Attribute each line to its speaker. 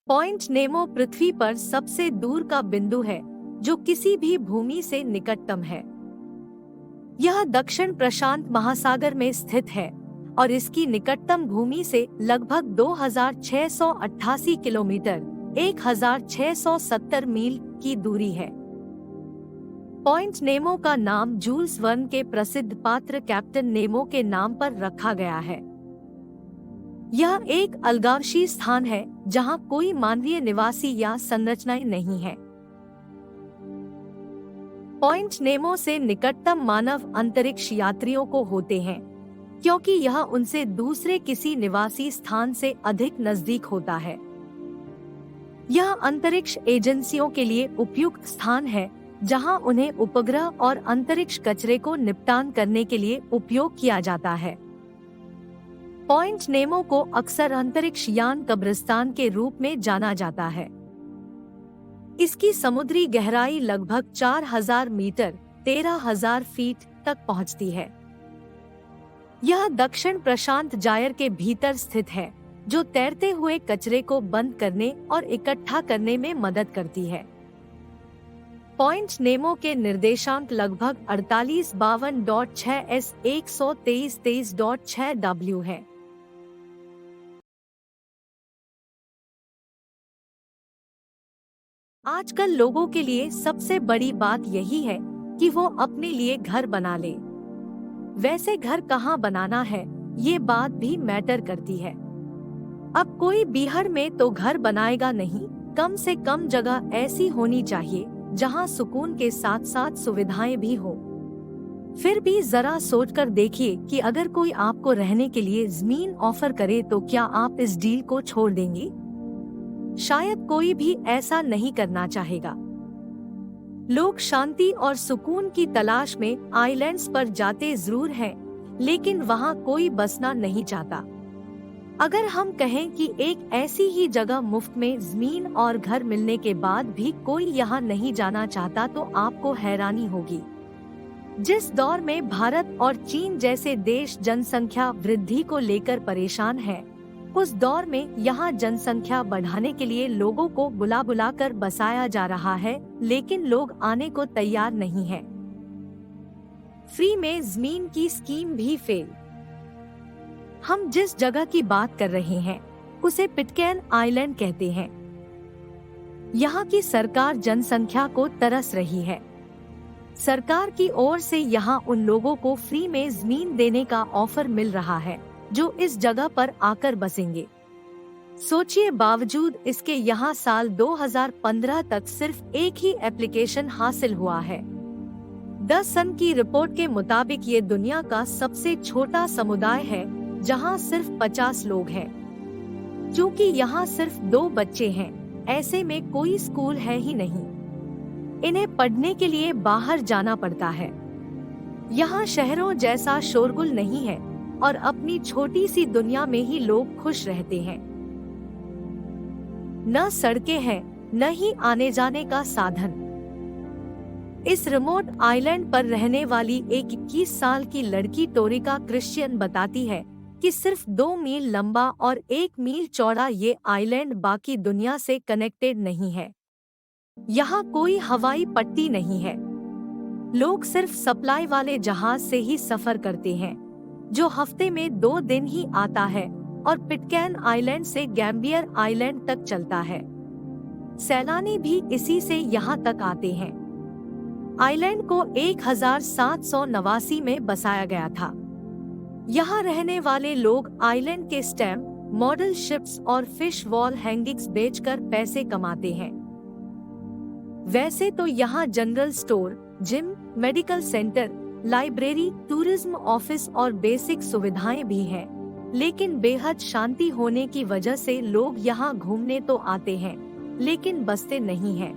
Speaker 1: Point Nemo पृथ्वी पर सबसे दूर का बिंदु है जो किसी भी भूमि से निकटतम है। यह दक्षिण प्रशांत महासागर में स्थित है और इसकी निकटतम भूमि से लगभग 2688 किलोमीटर 1670 मील की दूरी है। पॉइंट नेमो का नाम जूल्स वर्न के प्रसिद्ध पात्र कैप्टन नेमो के नाम पर रखा गया है। यह एक अलगावशी स्थान है जहां कोई मानवीय निवासी या संरचनाएं नहीं है। पॉइंट नेमो से निकटतम मानव अंतरिक्ष यात्रियों को होते हैं क्योंकि यह उनसे दूसरे किसी निवासी स्थान से अधिक नजदीक होता है। यह अंतरिक्ष एजेंसियों के लिए उपयुक्त स्थान है जहां उन्हें उपग्रह और अंतरिक्ष कचरे को निपटान करने के लिए उपयोग किया जाता है। पॉइंट नेमो को अक्सर अंतरिक्ष यान कब्रिस्तान के रूप में जाना जाता है। इसकी समुद्री गहराई लगभग 4000 मीटर 13000 फीट तक पहुंचती है। यह दक्षिण प्रशांत जायर के भीतर स्थित है जो तैरते हुए कचरे को बंद करने और इकट्ठा करने में मदद करती है। पॉइंट नेमो के निर्देशांक लगभग 4852.6 S 123.23.6 W है। आजकल लोगों के लिए सबसे बड़ी बात यही है कि वो अपने लिए घर बना ले। वैसे घर कहाँ बनाना है ये बात भी मैटर करती है। अब कोई बीहड़ में तो घर बनाएगा नहीं, कम से कम जगह ऐसी होनी चाहिए जहां सुकून के साथ साथ सुविधाएं भी हो। फिर भी जरा सोचकर देखिए कि अगर कोई आपको रहने के लिए जमीन ऑफर करे तो क्या आप इस डील को छोड़ देंगे? शायद कोई भी ऐसा नहीं करना चाहेगा। लोग शांति और सुकून की तलाश में आइलैंड्स पर जाते जरूर हैं, लेकिन वहां कोई बसना नहीं चाहता। अगर हम कहें कि एक ऐसी ही जगह मुफ्त में जमीन और घर मिलने के बाद भी कोई यहाँ नहीं जाना चाहता तो आपको हैरानी होगी। जिस दौर में भारत और चीन जैसे देश जनसंख्या वृद्धि को लेकर परेशान हैं, उस दौर में यहाँ जनसंख्या बढ़ाने के लिए लोगों को बुला बुला कर बसाया जा रहा है, लेकिन लोग आने को तैयार नहीं हैं। फ्री में जमीन की स्कीम भी फेल। हम जिस जगह की बात कर रहे हैं उसे पिटकैन आइलैंड कहते हैं। यहाँ की सरकार जनसंख्या को तरस रही है। सरकार की ओर से यहाँ उन लोगों को फ्री में जमीन देने का ऑफर मिल रहा है जो इस जगह पर आकर बसेंगे। सोचिए, बावजूद इसके यहाँ साल 2015 तक सिर्फ एक ही एप्लीकेशन हासिल हुआ है। 10 सन की रिपोर्ट के मुताबिक ये दुनिया का सबसे छोटा समुदाय है जहाँ सिर्फ 50 लोग हैं। क्योंकि यहाँ सिर्फ 2 बच्चे हैं, ऐसे में कोई स्कूल है ही नहीं। इन्हें पढ़ने के लिए बाहर जाना पड़ता है। यहाँ शहरों जैसा शोरगुल नहीं है और अपनी छोटी सी दुनिया में ही लोग खुश रहते हैं। न सड़कें हैं, न ही आने जाने का साधन। इस रिमोट आइलैंड पर रहने वाली एक 21 साल की लड़की टोरिका क्रिश्चियन बताती है कि सिर्फ 2 मील लंबा और 1 मील चौड़ा ये आइलैंड बाकी दुनिया से कनेक्टेड नहीं है। यहाँ कोई हवाई पट्टी नहीं है। लोग सिर्फ सप्लाई वाले जहाज से ही सफर करते हैं जो हफ्ते में 2 दिन ही आता है और पिटकैन आइलैंड से गैम्बियर आइलैंड तक चलता है। सैलानी भी इसी से यहाँ तक आते हैं। आइलैंड को 1789 में बसाया गया था। यहाँ रहने वाले लोग आइलैंड के स्टैम्प, मॉडल शिप्स और फिश वॉल हैंगिंग्स बेचकर पैसे कमाते हैं। वैसे तो यहाँ general store, gym, medical centre, library, tourism office और बेसिक सुविधाएं भी हैं, लेकिन बेहद शांति होने की वजह से लोग यहाँ घूमने तो आते हैं, लेकिन बसते नहीं हैं।